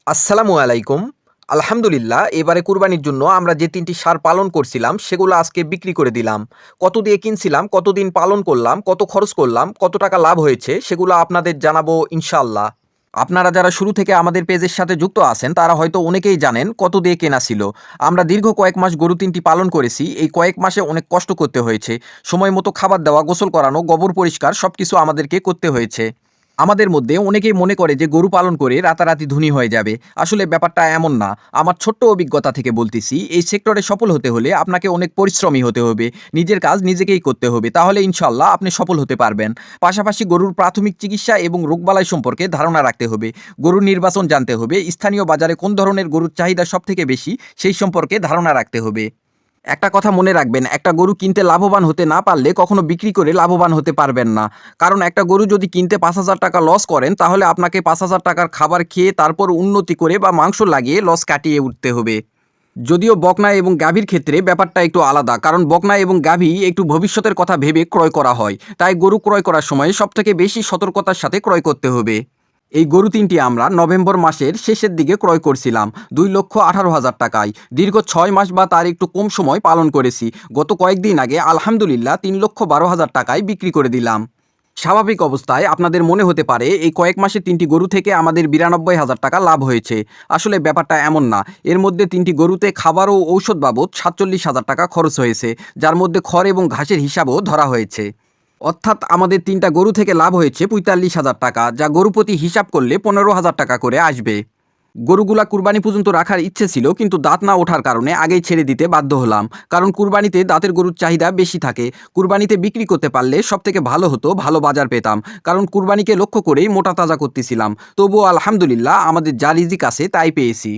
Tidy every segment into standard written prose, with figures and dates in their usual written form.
আসসালামু আলাইকুম। আলহামদুলিল্লাহ, এবারে কুরবানির জন্য আমরা যে ৩টি ষাঁড় পালন করছিলাম, সেগুলো আজকে বিক্রি করে দিলাম। কত দিয়ে কিনছিলাম, কতদিন পালন করলাম, কত খরচ করলাম, কত টাকা লাভ হয়েছে, সেগুলো আপনাদের জানাবো ইনশাআল্লাহ। আপনারা যারা শুরু থেকে আমাদের পেজের সাথে যুক্ত আছেন, তারা হয়তো অনেকেই জানেন কত দিয়ে কেনা ছিল। আমরা দীর্ঘ কয়েক মাস গরু ৩টি পালন করেছি। এই কয়েক মাসে অনেক কষ্ট করতে হয়েছে। সময় মতো খাবার দেওয়া, গোসল করানো, গোবর পরিষ্কার সবকিছু আমাদেরকে করতে হয়েছে। আমাদের মধ্যে অনেকেই মনে করে যে গরু পালন করে রাতারাতি ধনী হয়ে যাবে। আসলে ব্যাপারটা এমন না। আমার ছোট্ট অভিজ্ঞতা থেকে বলতেছি, এই সেক্টরে সফল হতে হলে আপনাকে অনেক পরিশ্রমী হতে হবে। নিজের কাজ নিজেকেই করতে হবে। তাহলে ইনশাআল্লাহ আপনি সফল হতে পারবেন। পাশাপাশি গরুর প্রাথমিক চিকিৎসা এবং রোগবালাই সম্পর্কে ধারণা রাখতে হবে। গরুর নির্বাচন জানতে হবে। স্থানীয় বাজারে কোন ধরনের গরুর চাহিদা সবথেকে বেশি, সেই সম্পর্কে ধারণা রাখতে হবে। একটা কথা মনে রাখবেন, একটা গরু কিনতে লাভবান হতে না পারলে কখনো বিক্রি করে লাভবান হতে পারবেন না। কারণ একটা গরু যদি কিনতে ৫,০০০ টাকা লস করেন, তাহলে আপনাকে ৫,০০০ টাকার খাবার খেয়ে তারপর উন্নতি করে বা মাংস লাগিয়ে লস কাটিয়ে উঠতে হবে। যদিও বকনা এবং গাভীর ক্ষেত্রে ব্যাপারটা একটু আলাদা, কারণ বকনা এবং গাভী একটু ভবিষ্যতের কথা ভেবে ক্রয় করা হয়। তাই গরু ক্রয় করার সময় সবথেকে বেশি সতর্কতার সাথে ক্রয় করতে হবে। এই গরু ৩টি আমরা নভেম্বর মাসের শেষের দিকে ক্রয় করছিলাম ২,১৮,০০০ টাকায়। দীর্ঘ ৬ মাস বা তার একটু কম সময় পালন করেছি। গত কয়েকদিন আগে আলহামদুলিল্লাহ ৩,১২,০০০ টাকায় বিক্রি করে দিলাম। স্বাভাবিক অবস্থায় আপনাদের মনে হতে পারে এই কয়েক মাসে ৩টি গরু থেকে আমাদের ৯২,০০০ টাকা লাভ হয়েছে। আসলে ব্যাপারটা এমন না। এর মধ্যে ৩টি গরুতে খাবার ও ঔষধ বাবদ ৪৭,০০০ টাকা খরচ হয়েছে, যার মধ্যে খড় এবং ঘাসের হিসাবও ধরা হয়েছে। অর্থাৎ আমাদের ৩টা গরু থেকে লাভ হয়েছে ৪৫,০০০ টাকা, যা গরু প্রতি হিসাব করলে ১৫,০০০ টাকা করে আসবে। গরুগুলা কুরবানি পর্যন্ত রাখার ইচ্ছে ছিল, কিন্তু দাঁত না ওঠার কারণে আগেই ছেড়ে দিতে বাধ্য হলাম। কারণ কুরবানিতে দাঁতের গরুর চাহিদা বেশি থাকে। কুরবানিতে বিক্রি করতে পারলে সবথেকে ভালো হতো, ভালো বাজার পেতাম। কারণ কুরবানিকে লক্ষ্য করেই মোটা তাজা করতেছিলাম। তবুও আলহামদুলিল্লাহ আমাদের যা রিজিক আছে তাই পেয়েছি।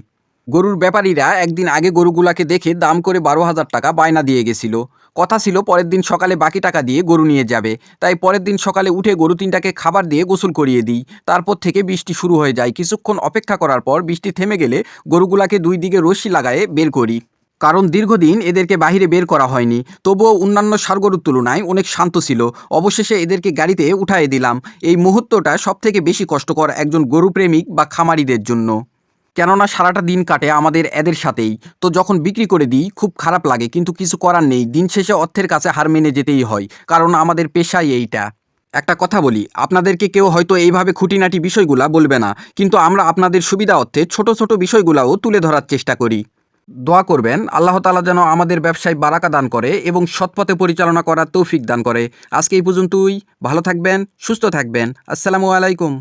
গরুর ব্যাপারীরা একদিন আগে গরুগুলাকে দেখে দাম করে ১২,০০০ টাকা বায়না দিয়ে গেছিল। কথা ছিল পরের দিন সকালে বাকি টাকা দিয়ে গরু নিয়ে যাবে। তাই পরের দিন সকালে উঠে গরু ৩টাকে খাবার দিয়ে গোসল করিয়ে দিই। তারপর থেকে বৃষ্টি শুরু হয়ে যায়। কিছুক্ষণ অপেক্ষা করার পর বৃষ্টি থেমে গেলে গরুগুলাকে ২ দিকে রশ্মি লাগায়ে বের করি। কারণ দীর্ঘদিন এদেরকে বাহিরে বের করা হয়নি। তবুও অন্যান্য ষাঁড় গরুর তুলনায় অনেক শান্ত ছিল। অবশেষে এদেরকে গাড়িতে উঠায়ে দিলাম। এই মুহূর্তটা সবথেকে বেশি কষ্টকর একজন গরুপ্রেমিক বা খামারিদের জন্য। কেননা সারাটা দিন কাটে আমাদের এদের সাথেই। তো যখন বিক্রি করে দিই খুব খারাপ লাগে, কিন্তু কিছু করার নেই। দিন শেষে অর্থের কাছে হার মেনে যেতেই হয়, কারণ আমাদের পেশাই এইটা। একটা কথা বলি, আপনাদেরকে কেউ হয়তো এইভাবে খুঁটিনাটি বিষয়গুলা বলবে না, কিন্তু আমরা আপনাদের সুবিধা অর্থে ছোট ছোট বিষয়গুলাও তুলে ধরার চেষ্টা করি। দোয়া করবেন আল্লাহ তাআলা যেন আমাদের ব্যবসায় বারাকা দান করে এবং সৎপথে পরিচালনা করার তৌফিক দান করে। আজকে এই পর্যন্তই। ভালো থাকবেন, সুস্থ থাকবেন। আসসালামু আলাইকুম।